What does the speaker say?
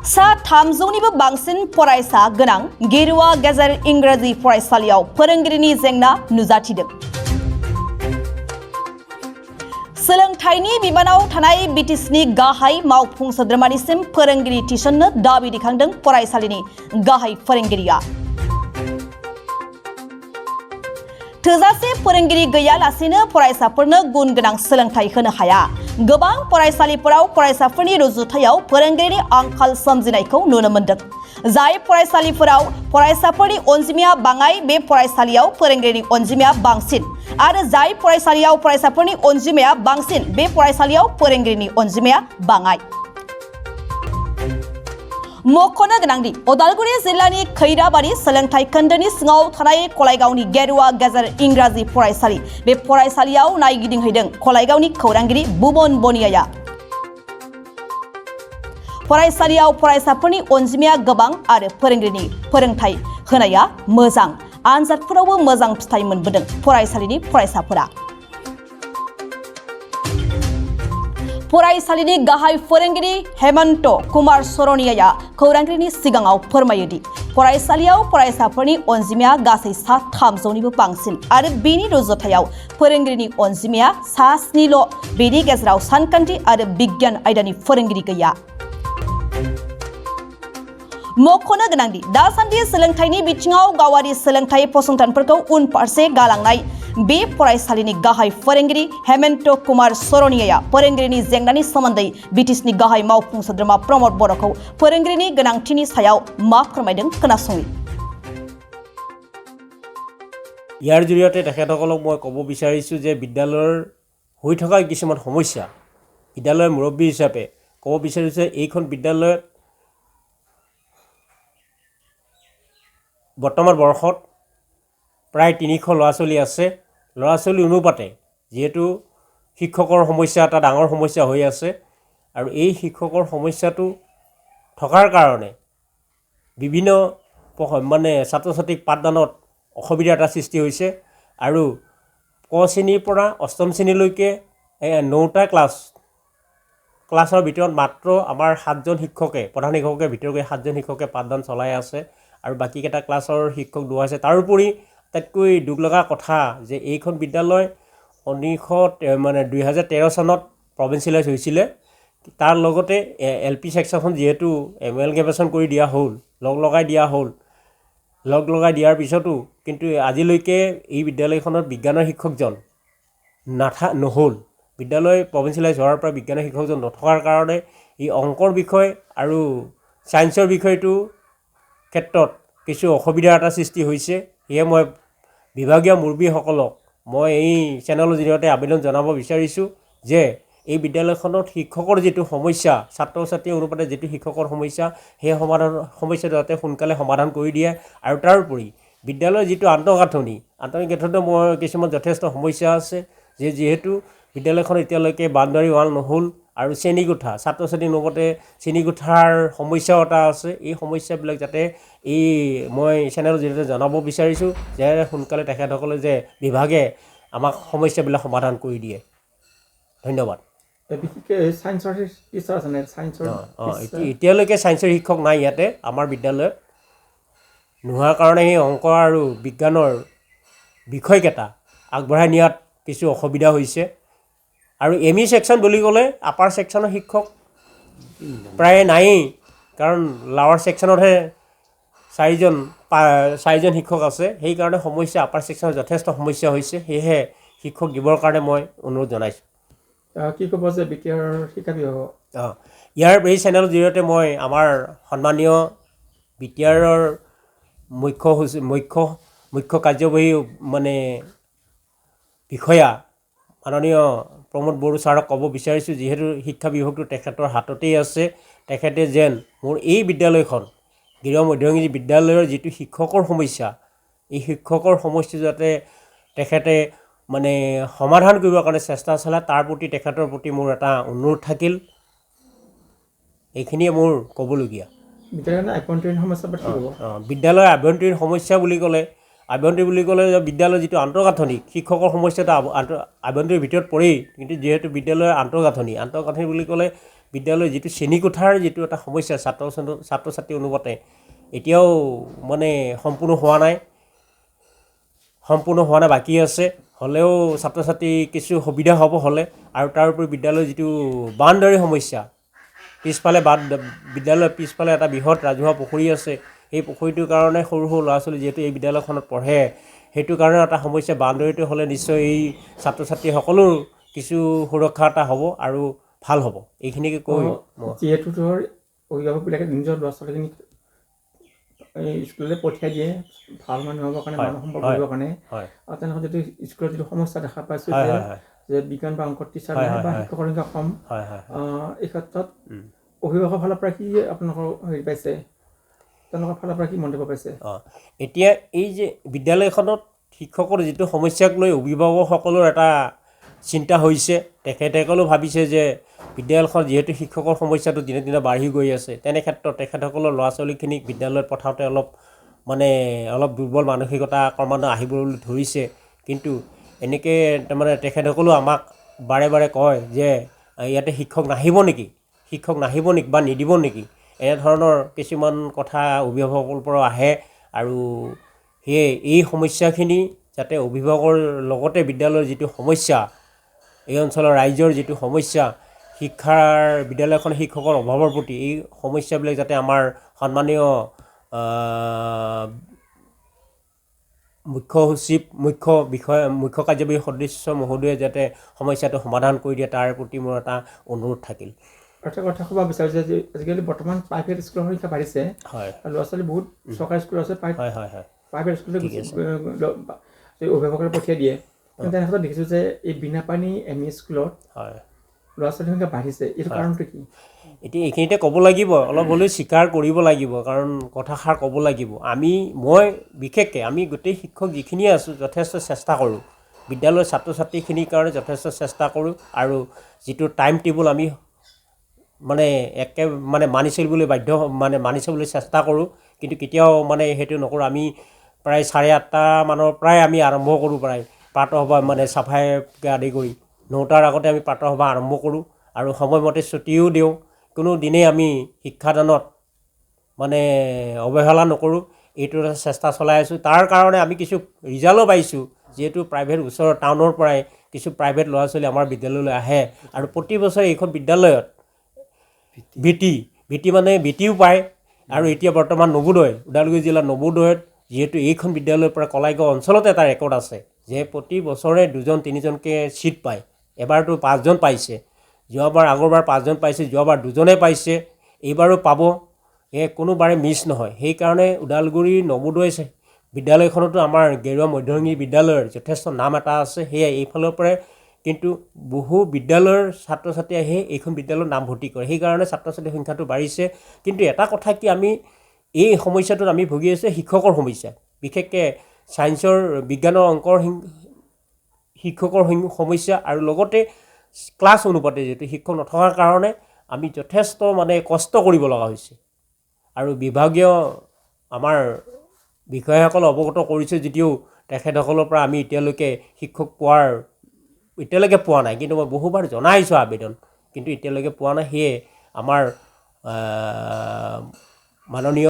सा 300निबो बांसिन फरायसा गोनां गेरुवा गेजेर इंराजि फरायसालियाव फोरोंगिरिनि जेंना नुजाथिदों। सोलोंथाइनि बिबानाव थानाय बिटिसिनि गाहाय मावफुं सोद्रोमानिसिम फोरोंगिरि थिसननो दाबि दैखांदों फरायसालिनि गाहाय फोरोंगिरिया। थोजासे फोरोंगिरि गैयालासेनो फरायसाफोरनो गुन गोनां सोलोंथाइ होनो हाया। गोबां फरायसालिफोराव फरायसाफोरनि रुजुथायाव फोरोंगिरिनि आंखाल सोमजिनायखौ नुनो मोनदों। जाय फरायसालिफोराव फरायसाफोरनि अनजिमाया बाङाय बे फरायसालियाव फोरोंगिरिनि अनजिमाया बांसिन आरो जाय फरायसालियाव फरायसाफोरनि अनजिमाया बांसिन बे फरायसालियाव फोरोंगिरिनि अनजिमाया बाङाय। मख'नो गोनांदि उदालगुरि जिल्लानि खैराबारि सोलोंथाइ खोन्दोनि सिङाव थानाय कलाइगावनि गेरुवा गेजेर इंराजि फरायसालि बे फरायसालियाव नायगिदिंहैदों कलाइगावनि खौरांगिरि बुबन बनियाया। फरायसालियाव फरायसाफोरनि अनजिमाया गोबां आरो फोरोंगिरिनि फोरोंथाइ होनाया मोजां। आनजादफोरावबो मोजां फिथाइ मोनबोदों फरायसालिनि फरायसाफोरा। फरायसालिनि गाहाय फोरोंगिरि हेमन्त कुमार सरनियाया खौरांगिरिनि सिगाङाव फोरमायोदि फरायसालियाव फरायसाफोरनि अनजिमाया गासै सा 300निबो बांसिन आरो बेनि रुजुथायाव फोरोंगिरिनि अनजिमाया सा 7ल'। बेनि गेजेराव सानखान्थि आरो बिगियान आयदानि फोरोंगिरि गैया। मख'नो गोनांदि दासान्दि सोलोंथाइनि बिथिङाव गावारि सोलोंथाइ फसंथानफोरखौ उनफारसे गालांनाय बे फरायसालिनि गाहाय फोरोंगिरि हेमन्त कुमार सरनियाया फोरोंगिरिनि जेंनानि सोमोन्दै बिटिसिनि गाहाय मावफुं सोद्रोमा प्रमद बर'खौ फोरोंगिरिनि गोनांथिनि सायाव मा फोरमायदों खोनासङि। ইয়াৰ জৰিয়তে তেখেতসকলক মই ক'ব বিচাৰিছোঁ যে বিদ্যালয়ৰ হৈ থকা কিছুমান সমস্যা বিদ্যালয়ৰ মুৰব্বী হিচাপে ক'ব বিচাৰিছোঁ যে এইখন বিদ্যালয়ত বৰ্তমান বৰ্ষত প্ৰায় 300 ল'ৰা ছোৱালী আছে। ল'ৰা ছোৱালী অনুপাতে যিহেতু শিক্ষকৰ সমস্যা এটা ডাঙৰ সমস্যা হৈ আছে আৰু এই শিক্ষকৰ সমস্যাটো থকাৰ কাৰণে বিভিন্ন ছাত্ৰ ছাত্ৰীক পাঠদানত অসুবিধা এটা সৃষ্টি হৈছে আৰু ক শ্ৰেণীৰ পৰা অষ্টম শ্ৰেণীলৈকে 9টা ক্লাছৰ ভিতৰত মাত্ৰ আমাৰ 7জন শিক্ষকে প্ৰধান শিক্ষকে ভিতৰকৈ 7জন শিক্ষকে পাঠদান চলাই আছে আৰু বাকীকেইটা ক্লাছৰ শিক্ষক লোৱা আছে। তাৰোপৰি আটাইতকৈ দুখ লগা কথা যে এইখন বিদ্যালয় 2013 চনত প্ৰভিন্সিয়েলাইজ হৈছিলে। তাৰ লগতে LP ছেকশ্যনখন যিহেতু এমেলগেমেশ্যন কৰি দিয়া হ'ল লগ লগাই দিয়াৰ পিছতো কিন্তু আজিলৈকে এই বিদ্যালয়খনত বিজ্ঞানৰ শিক্ষকজন নহ'ল। বিদ্যালয় প্ৰভিন্সিয়েলাইজ হোৱাৰ পৰা বিজ্ঞানৰ শিক্ষকজন নথকাৰ কাৰণে এই অংকৰ বিষয় আৰু ছায়েন্সৰ বিষয়টো ক্ষেত্ৰত কিছু অসুবিধাৰ এটা সৃষ্টি হৈছে। সেয়ে মই বিভাগীয় মুৰব্বীসকলক মই এই চেনেলৰ জৰিয়তে আবেদন জনাব বিচাৰিছোঁ যে এই বিদ্যালয়খনত শিক্ষকৰ যিটো সমস্যা ছাত্ৰ ছাত্ৰী অনুপাতে যিটো শিক্ষকৰ সমস্যা সেই সমস্যাটো যাতে সোনকালে সমাধান কৰি দিয়ে আৰু তাৰোপৰি বিদ্যালয়ৰ যিটো আন্তঃগাঁথনি মই কিছুমান যথেষ্ট সমস্যা আছে যে যিহেতু বিদ্যালয়খন এতিয়ালৈকে বাউণ্ডাৰী ৱাল নহ'ল আৰু শ্ৰেণীকোঠা ছাত্ৰ ছাত্ৰী অনুপাতে শ্ৰেণীকোঠাৰ সমস্যাও এটা আছে। এই সমস্যাবিলাক যাতে মই চেনেলৰ জৰিয়তে জনাব বিচাৰিছোঁ যে সোনকালে তেখেতসকলে যে বিভাগে আমাক সমস্যাবিলাক সমাধান কৰি দিয়ে। ধন্যবাদ। এতিয়ালৈকে ছায়েন্সৰ শিক্ষক নাই ইয়াতে আমাৰ বিদ্যালয়ত নোহোৱাৰ কাৰণে সেই অংক আৰু বিজ্ঞানৰ বিষয়কেইটা আগবঢ়াই নিয়াত কিছু অসুবিধা হৈছে আৰু ME ছেকশ্যন বুলি ক'লে আপাৰ ছেকশ্যনৰ শিক্ষক প্ৰায় নায়েই, কাৰণ লাৱাৰ ছেকশ্যনতহে 4জন শিক্ষক আছে। সেইকাৰণে সমস্যা আপাৰ ছেকশ্যনত যথেষ্ট সমস্যা হৈছে। সেয়েহে শিক্ষক দিবৰ কাৰণে মই অনুৰোধ জনাইছোঁ। কি ক'ব যে বিটিআৰৰ শিক্ষা বিভাগক ইয়াৰ এই চেনেলৰ জৰিয়তে মই আমাৰ সন্মানীয় বিটিআৰৰ মুখ্য কাৰ্যবাহী বিষয়া মাননীয় প্ৰমোদ বড়ো ছাৰক ক'ব বিচাৰিছোঁ যিহেতু শিক্ষা বিভাগটো তেখেতৰ হাততেই আছে, তেখেতে যেন মোৰ এই বিদ্যালয়খন গৃহ মধ্যইংৰাজী বিদ্যালয়ৰ যিটো শিক্ষকৰ সমস্যা এই শিক্ষকৰ সমস্যা যাতে তেখেতে সমাধান কৰিবৰ কাৰণে চেষ্টা চলায় তাৰ প্ৰতি তেখেতৰ প্ৰতি মোৰ এটা অনুৰোধ থাকিল। এইখিনিয়ে মোৰ ক'বলগীয়া। বিদ্যালয়ৰ আভ্যন্তৰীণ সমস্যা বুলি ক'লে বিদ্যালয়ৰ যিটো আন্তঃগাঁথনি শিক্ষকৰ সমস্যাটো আভ্যন্তৰীণ ভিতৰত পৰেই, কিন্তু যিহেতু বিদ্যালয়ৰ আন্তঃগাঁথনি বুলি ক'লে বিদ্যালয়ৰ যিটো শ্ৰেণীকোঠাৰ যিটো এটা সমস্যা ছাত্ৰ ছাত্ৰী অনুপাতে এতিয়াও মানে সম্পূৰ্ণ হোৱা নাই বাকী আছে হ'লেও ছাত্ৰ ছাত্ৰী কিছু সুবিধা হ'ব হ'লে আৰু তাৰ উপৰি বিদ্যালয়ৰ যিটো বাউণ্ডাৰী সমস্যা পিছফালে বিদ্যালয়ৰ পিছফালে এটা বৃহৎ ৰাজহুৱা পুখুৰী আছে সেই পুখুৰীটোৰ কাৰণে সৰু ল'ৰা ছোৱালী যিহেতু এই বিদ্যালয়খনত পঢ়ে সেইটো কাৰণে এটা সমস্যা বাউণ্ডাৰীটো হ'লে নিশ্চয় এই ছাত্ৰ ছাত্ৰীসকলৰ কিছু সুৰক্ষা এটা হ'ব আৰু ভাল হ'ব এইখিনিকে কৈ যিহেতু ধৰ অভিভাৱকবিলাকে নিজৰ ল'ৰা ছোৱালীখিনিক স্কুললৈ পঠিয়াই দিয়ে ভাল মানুহ হ'বৰ কাৰণে মানুহ সম্পৰ্ক কৰিবৰ কাৰণে আৰু তেনেকুৱা যদি স্কুলত যিটো সমস্যা দেখা পাইছোঁ যে বিজ্ঞান বা অংকৰ টিচাৰ নাই বা শিক্ষকৰ সংখ্যা কম এই ক্ষেত্ৰত অভিভাৱকৰ ফালৰ পৰা কি আপোনালোকৰ হেৰি পাইছে তেওঁলোকৰ ফালৰ পৰা কি মন্তব্য পাইছে এতিয়া এই যে বিদ্যালয়খনত শিক্ষকৰ যিটো সমস্যাক লৈ অভিভাৱকসকলৰ এটা চিন্তা হৈছে তেখেতসকলেও ভাবিছে যে বিদ্যালয়খন যিহেতু শিক্ষকৰ সমস্যাটো দিনে দিনে বাঢ়ি গৈ আছে তেনে ক্ষেত্ৰত তেখেতসকলৰ ল'ৰা ছোৱালীখিনিক বিদ্যালয়ত পঠাওঁতে অলপ দুৰ্বল মানসিকতা ক্ৰমান্বয়ে আহিবলৈ ধৰিছে কিন্তু এনেকৈ তাৰমানে তেখেতসকলেও আমাক বাৰে বাৰে কয় যে ইয়াতে শিক্ষক নাহিব নেকি বা নিদিব নেকি এনেধৰণৰ কিছুমান কথা অভিভাৱকৰ পৰা আহে আৰু সেয়ে এই সমস্যাখিনি যাতে অভিভাৱকৰ লগতে বিদ্যালয়ৰ যিটো সমস্যা এই অঞ্চলৰ ৰাইজৰ যিটো সমস্যা বিদ্যালয়খনৰ শিক্ষকৰ অভাৱৰ প্ৰতি এই সমস্যাবিলাক যাতে আমাৰ সন্মানীয় মুখ্য সচিব মুখ্য কাৰ্যবাহী সদস্য মহোদয়ে যাতে সমস্যাটো সমাধান কৰি দিয়ে তাৰ প্ৰতি মোৰ এটা অনুৰোধ থাকিল এটা কথা ক'ব বিচাৰিছে যে আজিকালি বৰ্তমান প্ৰাইভেট স্কুলৰ সংখ্যা বাঢ়িছে ল'ৰা ছোৱালী বহুত চৰকাৰী স্কুল আছে প্ৰাইভেট স্কুললৈ অভিভাৱকে পঠিয়াই দিয়ে তেনেক্ষেত্ৰত দেখিছোঁ যে এই বিনা পানী ME স্কুলত ল'ৰা ছোৱালীৰ সংখ্যা বাঢ়িছে এইটো কাৰণটো কি এতিয়া এইখিনিতে ক'ব লাগিব অলপ হ'লেও স্বীকাৰ কৰিব লাগিব কাৰণ কথাষাৰ ক'ব লাগিব মই বিশেষকৈ আমি গোটেই শিক্ষক যিখিনি আছোঁ যথেষ্ট চেষ্টা কৰোঁ বিদ্যালয়ৰ ছাত্ৰ ছাত্ৰীখিনিৰ কাৰণে যথেষ্ট চেষ্টা কৰোঁ আৰু যিটো টাইম টেবুল আমি মানি চলিবলৈ চেষ্টা কৰোঁ কিন্তু কেতিয়াও সেইটো নকৰোঁ আমি প্ৰায় 8:30 মানৰ পৰাই আমি আৰম্ভ কৰোঁ প্ৰায় প্ৰাতঃসভা চাফাইকে আদি কৰি 9টাৰ আগতে আমি প্ৰাতঃসভা আৰম্ভ কৰোঁ আৰু সময়মতে ছুটিও দিওঁ কোনো দিনেই আমি শিক্ষাদানত অৱহেলা নকৰোঁ এইটো এটা চেষ্টা চলাই আছোঁ তাৰ কাৰণে আমি কিছু ৰিজাল্টো পাইছোঁ যিহেতু প্ৰাইভেট ওচৰৰ টাউনৰ পৰাই কিছু প্ৰাইভেট ল'ৰা ছোৱালী আমাৰ বিদ্যালয়লৈ আহে আৰু প্ৰতি বছৰে এইখন বিদ্যালয়ত বৃত্তিও পায় আৰু এতিয়া বৰ্তমান নৱোদয় ওদালগুৰি জিলাৰ নৱোদয়ত যিহেতু এইখন বিদ্যালয়ৰ পৰা কলাইগাঁও অঞ্চলত এটা ৰেকৰ্ড আছে যে প্ৰতি বছৰে 2-3জনকৈ ছিট পায় এবাৰতো 5জন পাইছে আগৰবাৰ 5জন পাইছে যোৱাবাৰ 2জনে পাইছে এইবাৰো পাব কোনোবাৰে মিছ নহয় সেইকাৰণে ওদালগুৰি নৱোদয় বিদ্যালয়খনতো আমাৰ গেৰুৱা মধ্যমীয়া বিদ্যালয়ৰ যথেষ্ট নাম এটা আছে সেয়াই এইফালৰ পৰাই কিন্তু বহু বিদ্যালয়ৰ ছাত্ৰ ছাত্ৰী আহি এইখন বিদ্যালয়ত নামভৰ্তি কৰে সেইকাৰণে ছাত্ৰ ছাত্ৰীৰ সংখ্যাটো বাঢ়িছে কিন্তু এটা কথা কি আমি এই সমস্যাটোত আমি ভুগি আছোঁ শিক্ষকৰ সমস্যা বিশেষকৈ ছায়েন্সৰ বিজ্ঞানৰ অংকৰ শিক্ষকৰ সমস্যা আৰু লগতে ক্লাছ অনুপাতে যিহেতু শিক্ষক নথকাৰ কাৰণে আমি যথেষ্ট কষ্ট কৰিব লগা হৈছে আৰু বিভাগীয় আমাৰ বিষয়াসকল অৱগত কৰিছে যদিও তেখেতসকলৰ পৰা আমি এতিয়ালৈকে শিক্ষক পোৱা নাই কিন্তু মই বহুবাৰ জনাইছোঁ আবেদন কিন্তু এতিয়ালৈকে পোৱা নাই সেয়ে আমাৰ মাননীয়